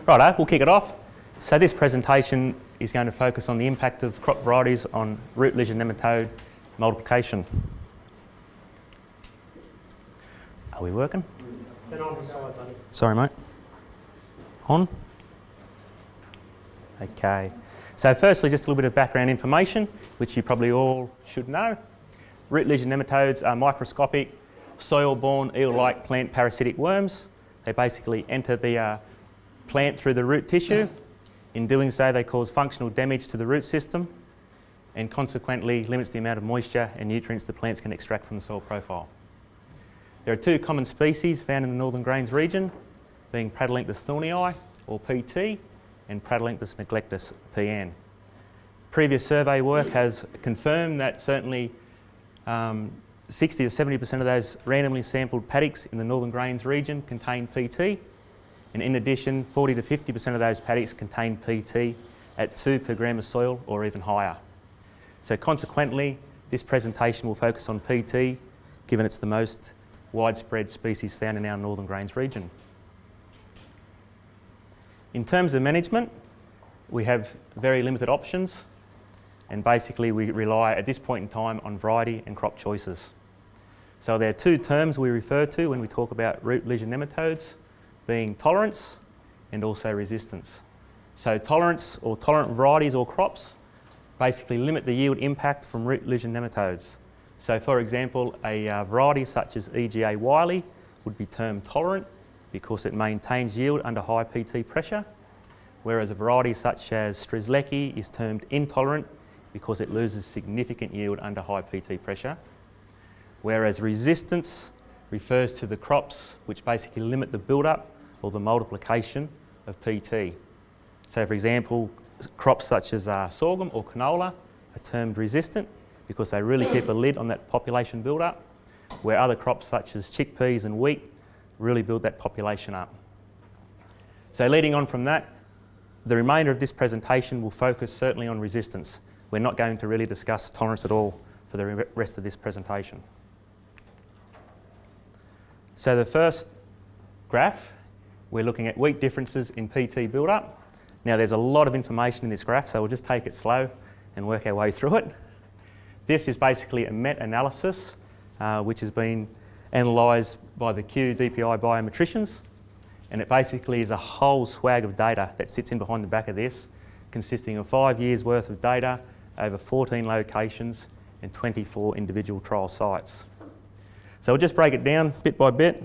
Righto, we'll kick it off. So this presentation is going to focus on the impact of crop varieties on root-lesion nematode multiplication. Are we working? Turn on the side, buddy. Sorry, mate. On? Okay. So firstly, just a little bit of background information, which you probably all should know. Root-lesion nematodes are microscopic, soil-borne, eel-like plant parasitic worms. They basically enter the plant through the root tissue. In doing so, they cause functional damage to the root system and consequently limits the amount of moisture and nutrients the plants can extract from the soil profile. There are two common species found in the Northern Greens region, being Pradolenchus thornii, or PT, and Pradolenchus neglectus, PN. Previous survey work has confirmed that certainly 60 to 70% of those randomly sampled paddocks in the Northern Greens region contain PT, and in addition 40 to 50% of those paddocks contain PT at 2 per gram of soil or even higher. So consequently, this presentation will focus on PT, given it's the most widespread species found in our Northern Greens region. In terms of management, we have very limited options, and basically we rely at this point in time on variety and crop choices. So there are two terms we refer to when we talk about root-lesion nematodes, being tolerance and also resistance. So tolerance or tolerant varieties or crops basically limit the yield impact from root-lesion nematodes. So for example, a variety such as EGA Wiley would be termed tolerant because it maintains yield under high PT pressure, whereas a variety such as Strzelecki is termed intolerant because it loses significant yield under high PT pressure, whereas resistance refers to the crops which basically limit the build-up or the multiplication of PT. So for example, crops such as sorghum or canola are termed resistant because they really keep a lid on that population build-up, where other crops such as chickpeas and wheat really build that population up. So leading on from that, the remainder of this presentation will focus certainly on resistance. We're not going to really discuss tolerance at all for the rest of this presentation. So the first graph, we're looking at wheat differences in PT build-up. Now there's a lot of information in this graph, so we'll just take it slow and work our way through it. This is basically a meta-analysis which has been analysed by the QDPI biometricians, and it basically is a whole swag of data that sits in behind the back of this, consisting of 5 years worth of data over 14 locations and 24 individual trial sites. So we'll just break it down bit by bit.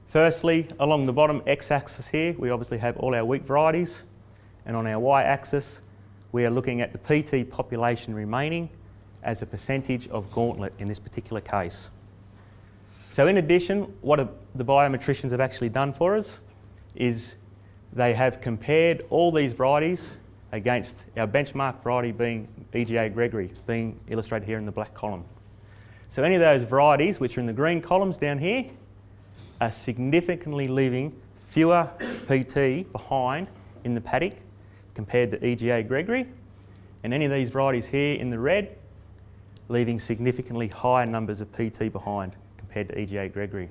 Firstly, along the bottom x-axis here, we obviously have all our wheat varieties, and on our y-axis, we are looking at the PT population remaining as a percentage of gauntlet in this particular case. So in addition, what the biometricians have actually done for us is they have compared all these varieties against our benchmark variety being EGA Gregory, being illustrated here in the black column. So any of those varieties which are in the green columns down here are significantly leaving fewer PT behind in the paddock compared to EGA Gregory, and any of these varieties here in the red leaving significantly higher numbers of PT behind compared to EGA Gregory.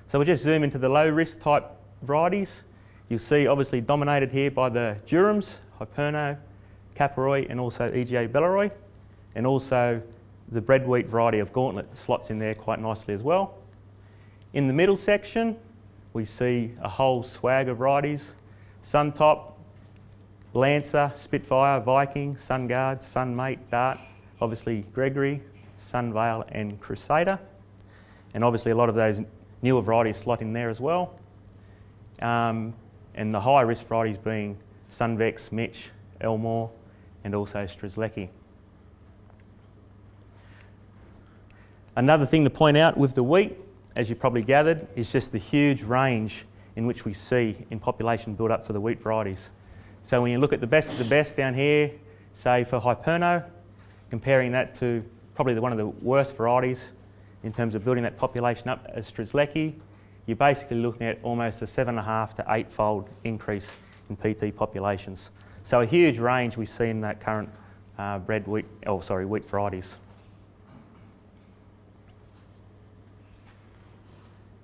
So we'll just zoom into the low risk type varieties. You'll see obviously dominated here by the durums, Hyperno, Caparoi, and also EGA Belleroi, and also the bread wheat variety of Gauntlet slots in there quite nicely as well. In the middle section, we see a whole swag of varieties: Suntop, Lancer, Spitfire, Viking, Sunguard, Sunmate, Dart, obviously Gregory, Sunvale and Crusader, and obviously a lot of those newer varieties slot in there as well. And the high risk varieties being Sunvex, Mitch, Elmore, and also Strzelecki. Another thing to point out with the wheat, as you probably gathered, is just the huge range in which we see in population build-up for the wheat varieties. So when you look at the best of the best down here, say for Hyperno, comparing that to probably one of the worst varieties in terms of building that population up as Strzelecki, you're basically looking at almost a 7.5 to 8-fold increase in PT populations. So a huge range we see in that current wheat varieties.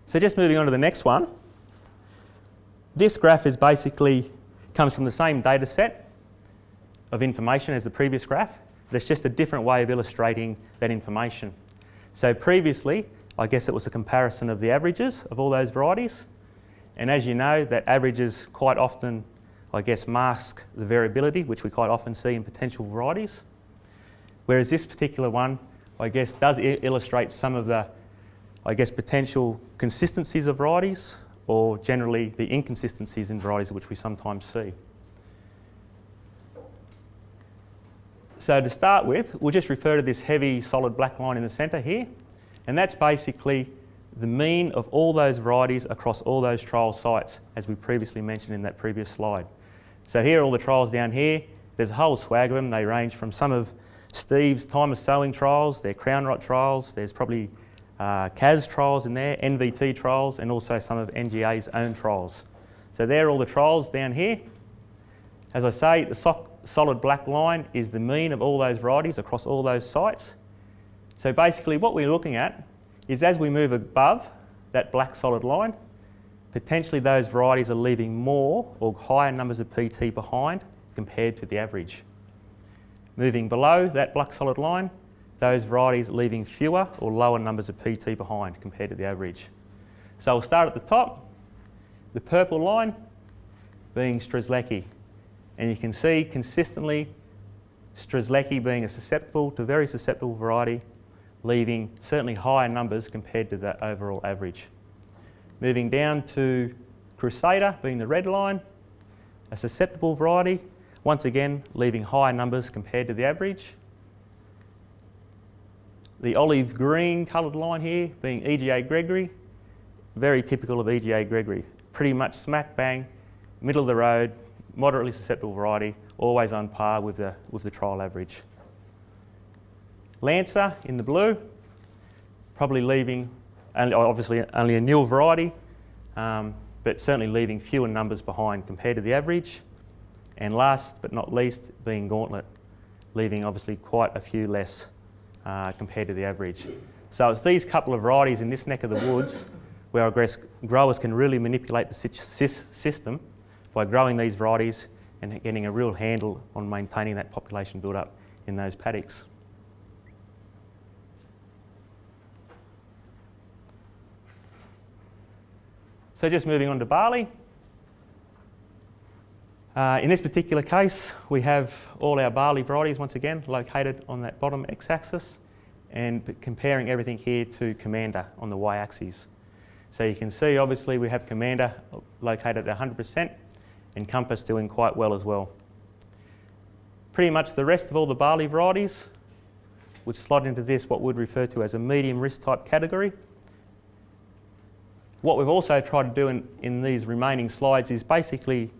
So just moving on to the next one. this graph is basically comes from the same data set of information as the previous graph, but it's just a different way of illustrating that information. So previously, I guess it was a comparison of the averages of all those varieties, and as you know, that averages quite often, I guess, mask the variability, which we quite often see in potential varieties. Whereas this particular one, I guess, does illustrate some of the, I guess, potential consistencies of varieties, or generally the inconsistencies in varieties which we sometimes see. So to start with, we'll just refer to this heavy solid black line in the centre here, and that's basically the mean of all those varieties across all those trial sites, as we previously mentioned in that previous slide. So here are all the trials down here. There's a whole swag of them. They range from some of Steve's time of sowing trials, their crown rot trials, there's probably CAS trials in there, NVT trials, and also some of NGA's own trials. So there are all the trials down here. As I say, the solid black line is the mean of all those varieties across all those sites. So basically what we're looking at is as we move above that black solid line, potentially those varieties are leaving more or higher numbers of PT behind compared to the average. Moving below that black solid line, those varieties leaving fewer or lower numbers of PT behind compared to the average. So we'll start at the top, the purple line being Strzelecki. And you can see consistently Strzelecki being a susceptible to very susceptible variety, leaving certainly higher numbers compared to the overall average. Moving down to Crusader being the red line, a susceptible variety, once again leaving higher numbers compared to the average. The olive green coloured line here being EGA Gregory, very typical of EGA Gregory. Pretty much smack bang, middle of the road, moderately susceptible variety, always on par with the trial average. Lancer in the blue, probably leaving, obviously only a newer variety, but certainly leaving fewer numbers behind compared to the average. And last but not least being Gauntlet, leaving obviously quite a few less compared to the average. So it's these couple of varieties in this neck of the woods where I guess growers can really manipulate the system by growing these varieties and getting a real handle on maintaining that population build-up in those paddocks. So just moving on to barley. In this particular case, we have all our barley varieties once again located on that bottom x-axis and comparing everything here to Commander on the y-axis. So you can see obviously we have Commander located at 100% and Compass doing quite well as well. Pretty much the rest of all the barley varieties would slot into this what we'd refer to as a medium risk type category. What we've also tried to do in these remaining slides is basically,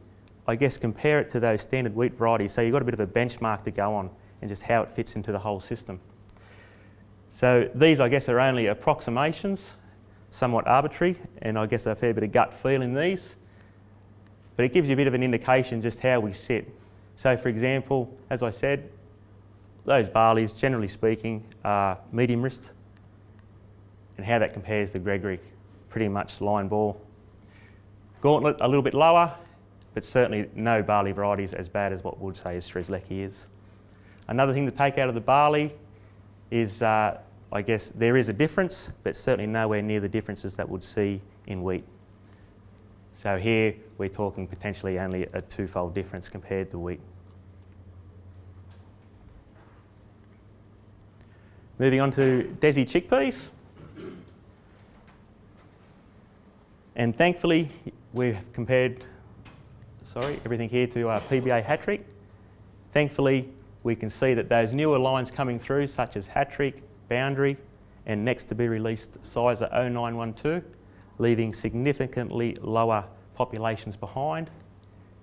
I guess, compare it to those standard wheat varieties. So you've got a bit of a benchmark to go on and just how it fits into the whole system. So these, I guess, are only approximations, somewhat arbitrary, and I guess a fair bit of gut feel in these. But it gives you a bit of an indication just how we sit. So for example, as I said, those barleys, generally speaking, are medium risk, and how that compares to Gregory, pretty much line ball. Gauntlet, a little bit lower, but certainly no barley varieties as bad as what we would say is Strzelecki is. Another thing to take out of the barley is, I guess, there is a difference, but certainly nowhere near the differences that we'd see in wheat. So here we're talking potentially only a twofold difference compared to wheat. Moving on to Desi chickpeas. And thankfully we've compared everything here to our PBA hat-trick. Thankfully, we can see that those newer lines coming through, such as hat-trick, boundary, and next to be released sizer 0912, leaving significantly lower populations behind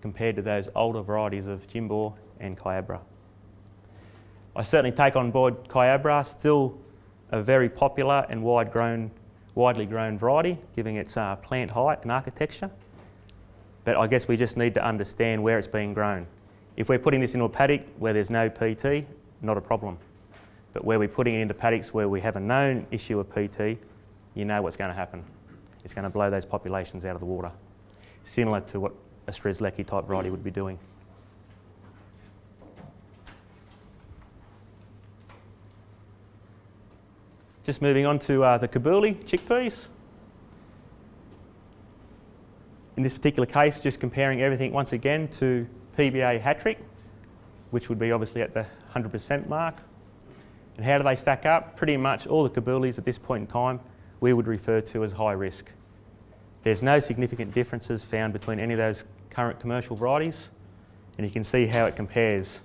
compared to those older varieties of Jimbor and Kyabra. I certainly take on board Kyabra, still a very popular and widely grown variety, giving its plant height and architecture. But I guess we just need to understand where it's being grown. If we're putting this into a paddock where there's no PT, not a problem. But where we're putting it into paddocks where we have a known issue of PT, you know what's going to happen. It's going to blow those populations out of the water. similar to what a Strzelecki type variety would be doing. Just moving on to the Kabuli chickpeas. In this particular case, just comparing everything once again to PBA hat-trick, which would be obviously at the 100% mark. And how do they stack up? Pretty much all the Kabulis at this point in time we would refer to as high risk. There's no significant differences found between any of those current commercial varieties, and you can see how it compares.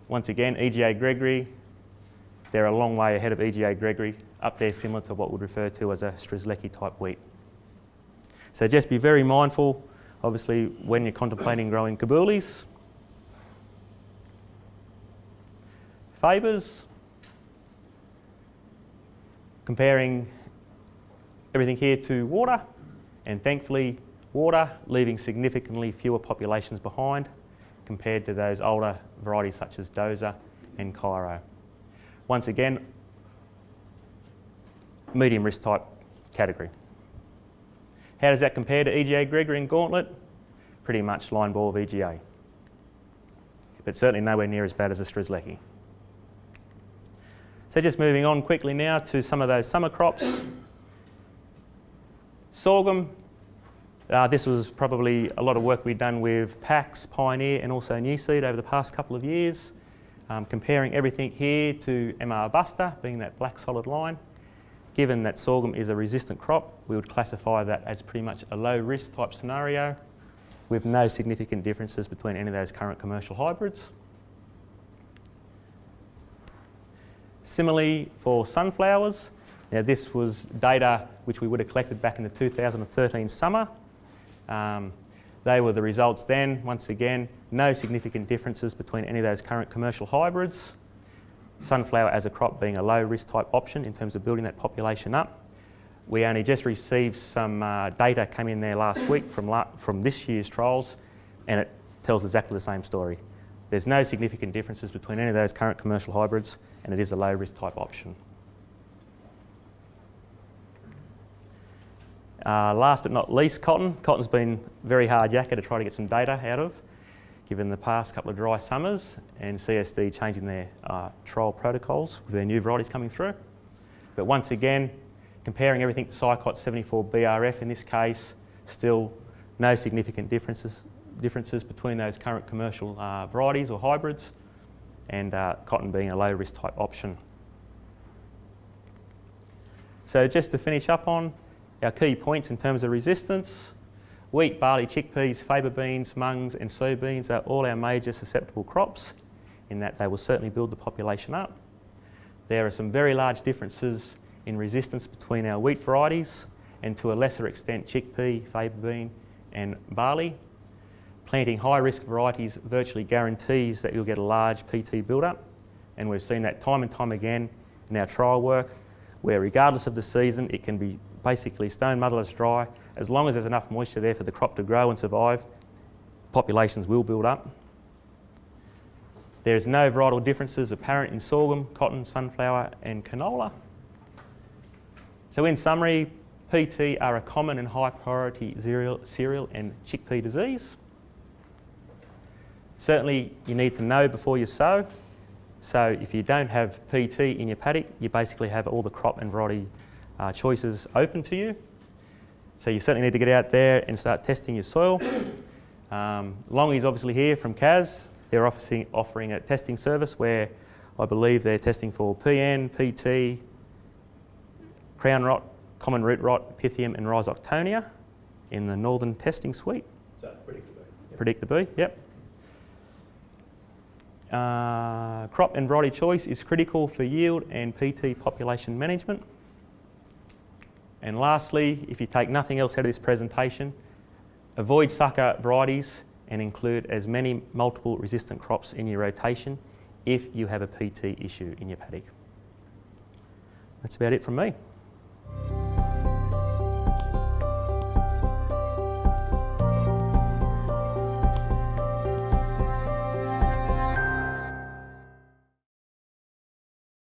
Once again, EGA Gregory, they're a long way ahead of EGA Gregory, up there similar to what we'd refer to as a Strzelecki type wheat. So just be very mindful, obviously, when you're contemplating growing Kabulis. Fabas, comparing everything here to water, and thankfully water leaving significantly fewer populations behind compared to those older varieties such as Doza and Cairo. Once again, medium risk type category. How does that compare to EGA Gregory and Gauntlet? Pretty much line ball of EGA, but certainly nowhere near as bad as a Strzelecki. So just moving on quickly now to some of those summer crops. Sorghum, this was probably a lot of work we'd done with Pax, Pioneer and also New Seed over the past couple of years. Comparing everything here to MR Buster, being that black solid line. Given that sorghum is a resistant crop, we would classify that as pretty much a low risk type scenario with no significant differences between any of those current commercial hybrids. Similarly for sunflowers, now this was data which we would have collected back in the 2013 summer. They were the results then. Once again, no significant differences between any of those current commercial hybrids. Sunflower as a crop being a low risk type option in terms of building that population up. We only just received some data came in there last week from this year's trials, and it tells exactly the same story. There's no significant differences between any of those current commercial hybrids, and it is a low risk type option. Last but not least, cotton. Cotton's been very hard yakka to try to get some data out of, given the past couple of dry summers and CSD changing their trial protocols with their new varieties coming through. But once again, comparing everything to Psychot 74 BRF in this case, still no significant differences between those current commercial varieties or hybrids, and cotton being a low risk type option. So just to finish up on our key points in terms of resistance, wheat, barley, chickpeas, faba beans, mungs and soybeans are all our major susceptible crops in that they will certainly build the population up. There are some very large differences in resistance between our wheat varieties and to a lesser extent chickpea, faba bean and barley. Planting high risk varieties virtually guarantees that you'll get a large PT build-up, and we've seen that time and time again in our trial work where regardless of the season it can be basically stone motherless dry. As long as there's enough moisture there for the crop to grow and survive, populations will build up. There's no varietal differences apparent in sorghum, cotton, sunflower and canola. So in summary, PT are a common and high priority cereal and chickpea disease. Certainly you need to know before you sow. So if you don't have PT in your paddock, you basically have all the crop and variety choices open to you. So you certainly need to get out there and start testing your soil. Longy's obviously here from CAS. They're offering a testing service where I believe they're testing for PN, PT, crown rot, common root rot, Pythium and Rhizoctonia in the northern testing suite. So predict the B. Yep. Predict the B, yep. Crop and variety choice is critical for yield and PT population management. And lastly, if you take nothing else out of this presentation, avoid sucker varieties and include as many multiple resistant crops in your rotation if you have a PT issue in your paddock. That's about it from me.